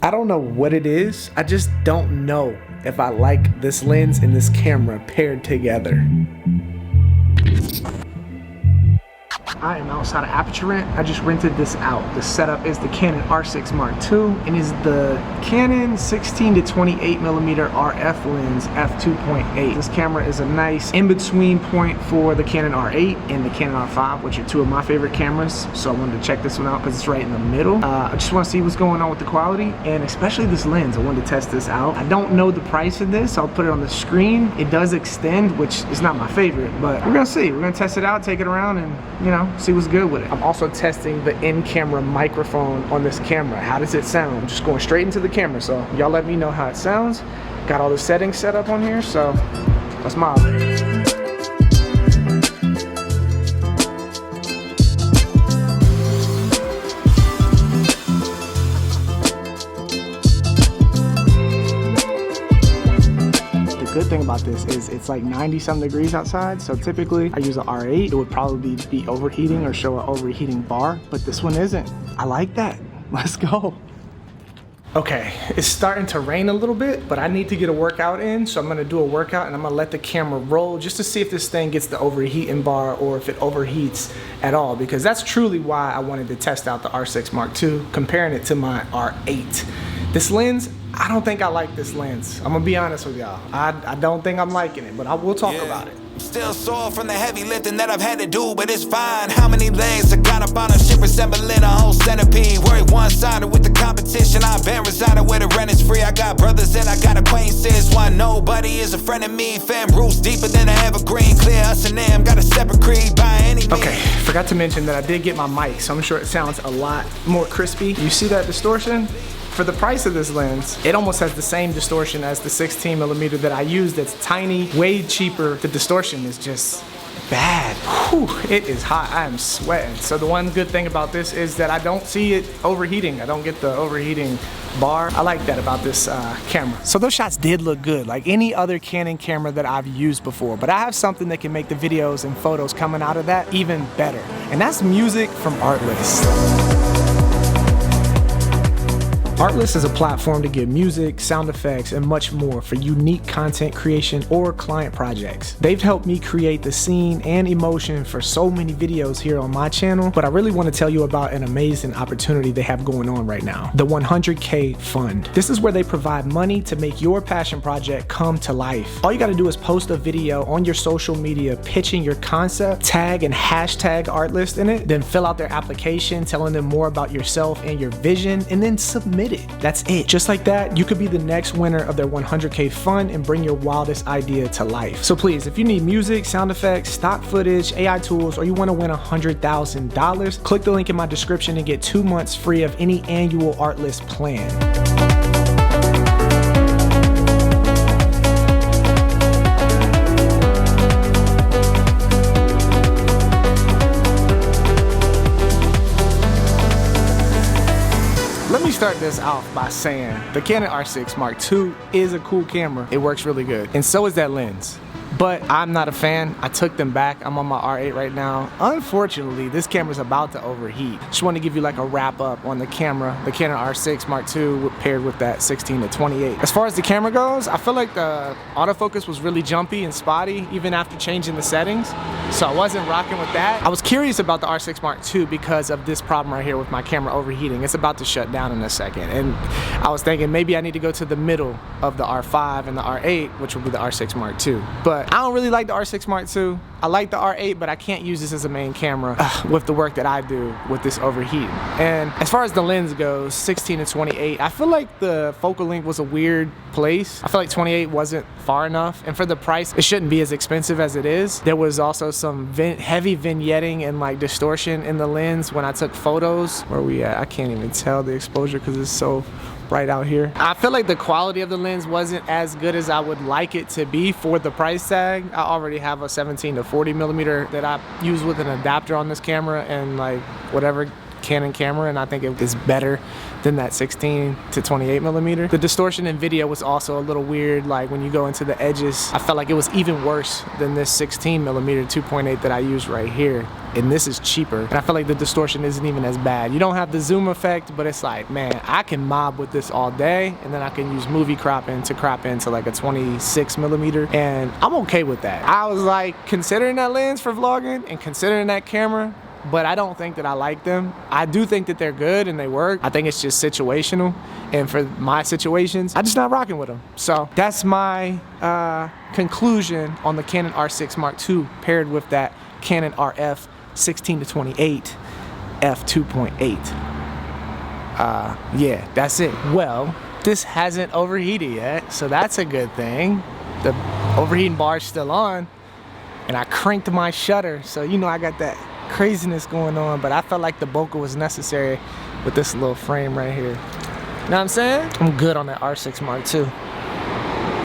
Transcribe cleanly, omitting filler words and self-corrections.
I don't know what it is, I just don't know if I like this lens and this camera paired together. I am outside of Aperture Rent. I just rented this out. The setup is the Canon R6 Mark II and is the Canon 16 to 28 millimeter RF lens f2.8. This camera is a nice in-between point for the Canon R8 and the Canon R5, which are two of my favorite cameras. So I wanted to check this one out because it's right in the middle. I just want to see what's going on with the quality and especially this lens. I wanted to test this out. I don't know the price of this, so I'll put it on the screen. It does extend, which is not my favorite, but we're gonna see. We're gonna test it out, take it around, and you know, see what's good with it. I'm also testing the in-camera microphone on this camera. How does it sound? I'm just going straight into the camera, so y'all let me know how it sounds. Got all the settings set up on here, so let's mob. Good thing about this is it's like 90-some degrees outside, so typically I use an R8. It would probably be overheating or show an overheating bar, but this one isn't. I like that. Let's go. Okay, it's starting to rain a little bit, but I need to get a workout in, so I'm gonna do a workout and I'm gonna let the camera roll just to see if this thing gets the overheating bar or if it overheats at all, because that's truly why I wanted to test out the R6 Mark II, comparing it to my R8. This lens, I don't think I like this lens. I'm gonna be honest with y'all. I don't think I'm liking it, but I will talk about it. Still sore from the heavy lifting that I've had to do, but it's fine. How many legs I got up on a ship resembling a whole centipede? Worried one-sided with the competition. I've been residing where the rent is free. I got brothers and I got acquaintances. Why nobody is a friend of me. Fam roots deeper than an evergreen. Clear us and them, got a separate creed by any means. Okay, forgot to mention that I did get my mic, so I'm sure it sounds a lot more crispy. You see that distortion? For the price of this lens, it almost has the same distortion as the 16 millimeter that I use that's tiny, way cheaper. The distortion is just bad. Whew, it is hot, I am sweating. So the one good thing about this is that I don't see it overheating. I don't get the overheating bar. I like that about this camera. So those shots did look good, like any other Canon camera that I've used before, but I have something that can make the videos and photos coming out of that even better. And that's music from Artlist. Artlist is a platform to get music, sound effects, and much more for unique content creation or client projects. They've helped me create the scene and emotion for so many videos here on my channel, but I really want to tell you about an amazing opportunity they have going on right now, the 100K Fund. This is where they provide money to make your passion project come to life. All you got to do is post a video on your social media pitching your concept, tag and hashtag Artlist in it, then fill out their application telling them more about yourself and your vision, and then submit it. That's it. Just like that, you could be the next winner of their 100K Fund and bring your wildest idea to life. So please, if you need music, sound effects, stock footage, AI tools, or you want to win $100,000, click the link in my description and get 2 months free of any annual Artlist plan. Let me start this off by saying the Canon R6 Mark II is a cool camera. It works really good, and so is that lens. But I'm not a fan. I took them back. I'm on my R8 right now. Unfortunately, this camera's about to overheat. Just want to give you like a wrap up on the camera, the Canon R6 Mark II paired with that 16 to 28. As far as the camera goes, I feel like the autofocus was really jumpy and spotty even after changing the settings. So I wasn't rocking with that. I was curious about the R6 Mark II because of this problem right here with my camera overheating. It's about to shut down in a second. And I was thinking maybe I need to go to the middle of the R5 and the R8, which will be the R6 Mark II. But I don't really like the R6 Mark II. I like the R8, but I can't use this as a main camera with the work that I do with this overheating. And as far as the lens goes, 16 to 28, I feel like the focal length was a weird place. I feel like 28 wasn't far enough, and for the price, it shouldn't be as expensive as it is. There was also some heavy vignetting and like distortion in the lens when I took photos. Where we at? I can't even tell the exposure because it's so bright out here. I feel like the quality of the lens wasn't as good as I would like it to be for the price tag. I already have a 17 to 40 millimeter that I use with an adapter on this camera, and like whatever Canon camera, and I think it is better than that 16 to 28 millimeter. The distortion in video was also a little weird. Like when you go into the edges, I felt like it was even worse than this 16 millimeter 2.8 that I use right here. And this is cheaper. And I feel like the distortion isn't even as bad. You don't have the zoom effect, but it's like, man, I can mob with this all day, and then I can use movie cropping to crop into like a 26 millimeter, and I'm okay with that. I was like considering that lens for vlogging and considering that camera, but I don't think that I like them. I do think that they're good and they work. I think it's just situational, and for my situations, I'm just not rocking with them. So that's my conclusion on the Canon R6 Mark II paired with that Canon RF 16 to 28 f2.8. Yeah, that's it. Well, this hasn't overheated yet, so that's a good thing. The overheating bar is still on, and I cranked my shutter, so you know I got that craziness going on, but I felt like the bokeh was necessary with this little frame right here. You know what I'm saying? I'm good on that R6 Mark II.